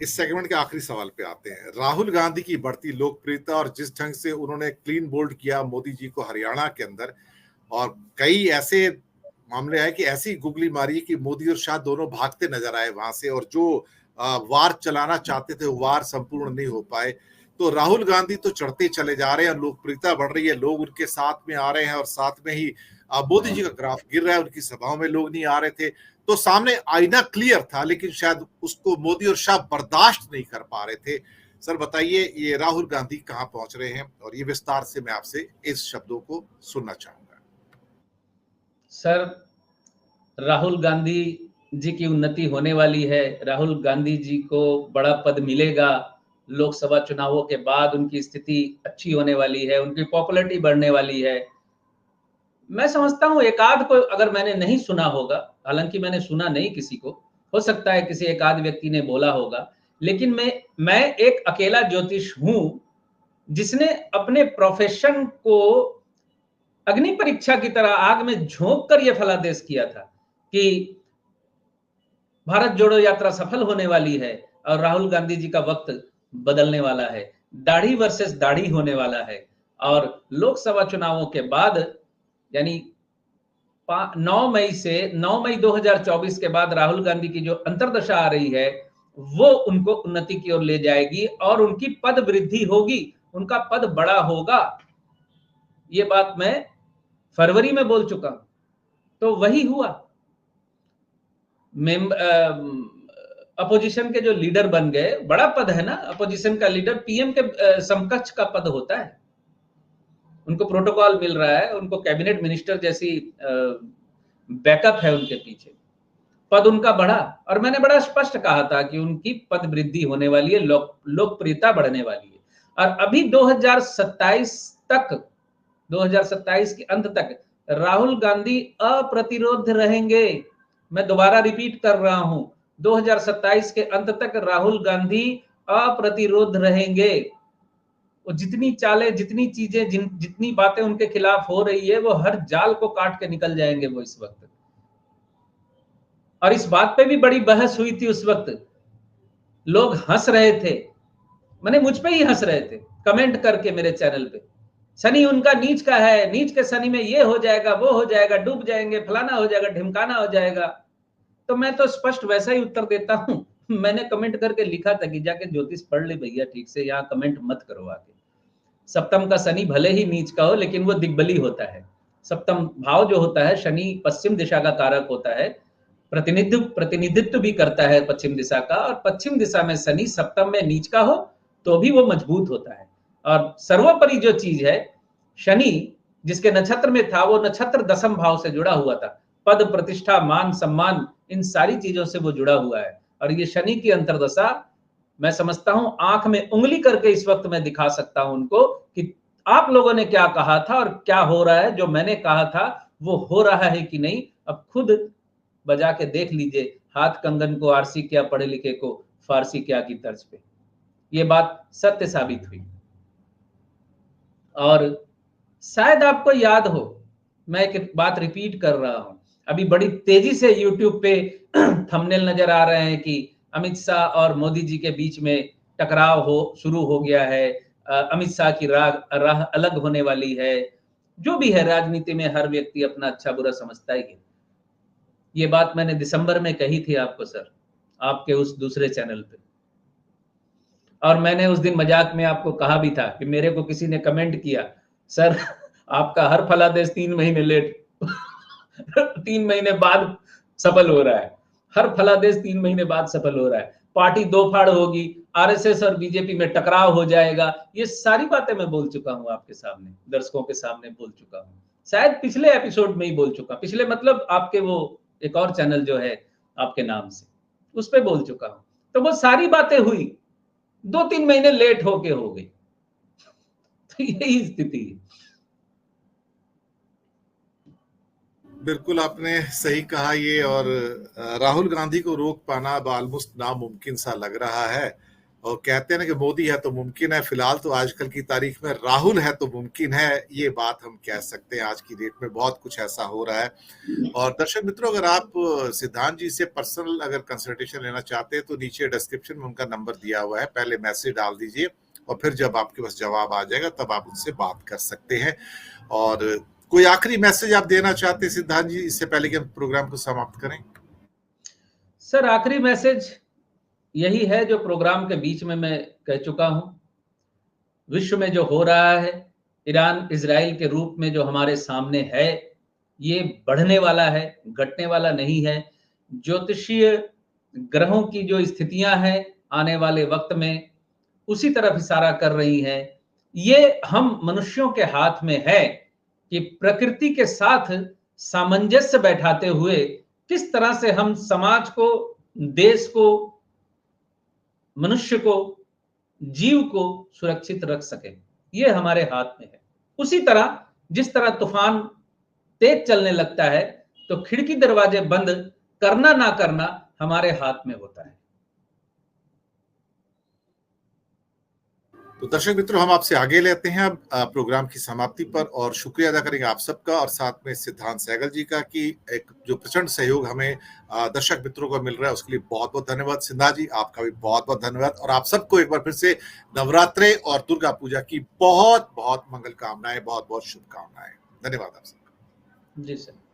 इस सेगमेंट के आखिरी सवाल पे आते हैं। राहुल गांधी की बढ़ती लोकप्रियता और जिस ढंग से उन्होंने क्लीन बोल्ड किया मोदी जी को हरियाणा के अंदर, और कई ऐसे मामले हैं कि ऐसी गुगली मारी कि मोदी और शाह दोनों भागते नजर आए वहां से, और जो वार चलाना चाहते थे वो वार संपूर्ण नहीं हो पाए। तो राहुल गांधी तो चढ़ते चले जा रहे हैं, लोकप्रियता बढ़ रही है, लोग उनके साथ में आ रहे हैं, और साथ में ही मोदी जी का ग्राफ गिर रहा है, उनकी सभाओं में लोग नहीं आ रहे थे। तो सामने आईना क्लियर था, लेकिन शायद उसको मोदी और शाह बर्दाश्त नहीं कर पा रहे थे। सर बताइए, ये राहुल गांधी कहां पहुंच रहे हैं, और ये विस्तार से मैं आपसे इस शब्दों को सुनना चाहूंगा। सर, राहुल गांधी जी की उन्नति होने वाली है। राहुल गांधी जी को बड़ा पद मिलेगा। लोकसभा चुनावों के बाद उनकी स्थिति अच्छी होने वाली है, उनकी पॉपुलैरिटी बढ़ने वाली है। मैं समझता हूँ एक आध को अगर मैंने नहीं सुना होगा, हालांकि मैंने सुना नहीं किसी को, हो सकता है किसी एक आध व्यक्ति ने बोला होगा, लेकिन मैं एक अकेला ज्योतिष हूं जिसने अपने प्रोफेशन को अग्नि परीक्षा की तरह आग में झोंक कर यह फलादेश किया था कि भारत जोड़ो यात्रा सफल होने वाली है और राहुल गांधी जी का वक्त बदलने वाला है। दाढ़ी वर्सेस दाढ़ी होने वाला है, और लोकसभा चुनावों के बाद यानी 9 मई 2024 के बाद राहुल गांधी की जो अंतर्दशा आ रही है वो उनको उन्नति की ओर ले जाएगी और उनकी पद वृद्धि होगी, उनका पद बड़ा होगा। ये बात मैं फरवरी में बोल चुका हूं, तो वही हुआ। अपोजिशन के जो लीडर बन गए, बड़ा पद है ना, अपोजिशन का लीडर पीएम के समकक्ष का पद होता है। उनको प्रोटोकॉल मिल रहा है, उनको कैबिनेट मिनिस्टर जैसी बैकअप है उनके पीछे, पद उनका बढ़ा। और मैंने बड़ा स्पष्ट कहा था कि उनकी पद वृद्धि होने वाली है, लोकप्रियता बढ़ने वाली है। और अभी 2027 के अंत तक राहुल गांधी अप्रतिरोध रहेंगे। मैं दोबारा रिपीट कर रहा हूं, 2027 के अंत तक राहुल गांधी अप्रतिरोध रहेंगे। वो जितनी चालें, जितनी चीजें, जितनी बातें उनके खिलाफ हो रही है, वो हर जाल को काट के निकल जाएंगे वो इस वक्त। और इस बात पे भी बड़ी बहस हुई थी उस वक्त, लोग हंस रहे थे, मैंने मुझ पे ही हंस रहे थे कमेंट करके मेरे चैनल पे, शनि उनका नीच का है, नीच के शनि में ये हो जाएगा, वो हो जाएगा, डूब जाएंगे, फलाना हो जाएगा, ढिमकाना हो जाएगा। तो मैं तो स्पष्ट वैसा ही उत्तर देता हूं। मैंने कमेंट करके लिखा था कि जाके ज्योतिष पढ़ ले भैया ठीक से, यहाँ कमेंट मत करो आके। सप्तम का शनि भले ही नीच का हो, लेकिन वो दिग्बली होता है। सप्तम भाव जो होता है, शनि पश्चिम दिशा का कारक होता है, प्रतिनिधित्व भी करता है पश्चिम दिशा का, और पश्चिम दिशा में शनि सप्तम में नीच का हो तो भी वो मजबूत होता है। और सर्वोपरि जो चीज है, शनि जिसके नक्षत्र में था वो नक्षत्र दशम भाव से जुड़ा हुआ था, पद प्रतिष्ठा मान सम्मान इन सारी चीजों से वो जुड़ा हुआ है। और ये शनि की अंतर्दशा मैं समझता हूं आंख में उंगली करके इस वक्त मैं दिखा सकता हूं उनको कि आप लोगों ने क्या कहा था और क्या हो रहा है। जो मैंने कहा था वो हो रहा है कि नहीं, अब खुद बजा के देख लीजिए, हाथ कंगन को आरसी क्या, पढ़े लिखे को फारसी क्या की तर्ज पे ये बात सत्य साबित हुई। और शायद आपको याद हो, मैं एक बात रिपीट कर रहा हूं, अभी बड़ी तेजी से यूट्यूब पे थंबनेल नजर आ रहे हैं कि अमित शाह और मोदी जी के बीच में टकराव हो शुरू हो गया है, अमित शाह की राह अलग होने वाली है। जो भी है, राजनीति में हर व्यक्ति अपना अच्छा बुरा समझता ही है। ये बात मैंने दिसंबर में कही थी आपको सर, आपके उस दूसरे चैनल पे। और मैंने उस दिन मजाक में आपको कहा भी था कि मेरे को किसी ने कमेंट किया, सर आपका हर फलादेश 3 महीने लेट 3 महीने बाद सफल हो रहा है, हर फलादेश 3 महीने बाद सफल हो रहा है, पार्टी दो फाड़ होगी, आरएसएस और बीजेपी में टकराव हो जाएगा। ये सारी बातें मैं बोल चुका हूं आपके सामने, दर्शकों के सामने बोल चुका हूं, शायद पिछले एपिसोड में ही बोल चुका, पिछले मतलब आपके वो एक और चैनल जो है आपके नाम से, उस पर बोल चुका हूं। तो वो सारी बातें हुई, 2-3 महीने लेट होके हो गई। तो यही स्थिति है। बिल्कुल आपने सही कहा ये, और राहुल गांधी को रोक पाना अब ऑलमोस्ट नामुमकिन सा लग रहा है। और कहते हैं ना कि मोदी है तो मुमकिन है, फिलहाल तो आजकल की तारीख में राहुल है तो मुमकिन है, ये बात हम कह सकते हैं। आज की डेट में बहुत कुछ ऐसा हो रहा है। और दर्शक मित्रों, अगर आप सिद्धांत जी से पर्सनल अगर कंसल्टेशन लेना चाहते हैं तो नीचे डिस्क्रिप्शन में उनका नंबर दिया हुआ है, पहले मैसेज डाल दीजिए और फिर जब आपके पास जवाब आ जाएगा तब आप उनसे बात कर सकते हैं। और कोई आखिरी मैसेज आप देना चाहते हैं सिद्धांत जी, इससे पहले कि हम प्रोग्राम को समाप्त करें? सर, आखिरी मैसेज यही है जो प्रोग्राम के बीच में मैं कह चुका हूं। विश्व में जो हो रहा है, ईरान इजराइल के रूप में जो हमारे सामने है, ये बढ़ने वाला है, घटने वाला नहीं है। ज्योतिषीय ग्रहों की जो स्थितियां हैं आने वाले वक्त में उसी तरफ इशारा कर रही हैं। ये हम मनुष्यों के हाथ में है कि प्रकृति के साथ सामंजस्य बैठाते हुए किस तरह से हम समाज को, देश को, मनुष्य को, जीव को सुरक्षित रख सके। ये हमारे हाथ में है। उसी तरह जिस तरह तूफान तेज चलने लगता है तो खिड़की दरवाजे बंद करना ना करना हमारे हाथ में होता है। तो दर्शक मित्रों, हम आपसे आगे लेते हैं अब प्रोग्राम की समाप्ति पर, और शुक्रिया अदा करेंगे आप सबका और साथ में सिद्धांत सहगल जी का कि एक जो प्रचंड सहयोग हमें दर्शक मित्रों को मिल रहा है उसके लिए बहुत बहुत धन्यवाद। सिद्धांत जी, आपका भी बहुत बहुत धन्यवाद। और आप सबको एक बार फिर से नवरात्रे और दुर्गा पूजा की बहुत बहुत मंगल कामनाएं, बहुत बहुत शुभकामनाएं। धन्यवाद आप सबका। जी सर।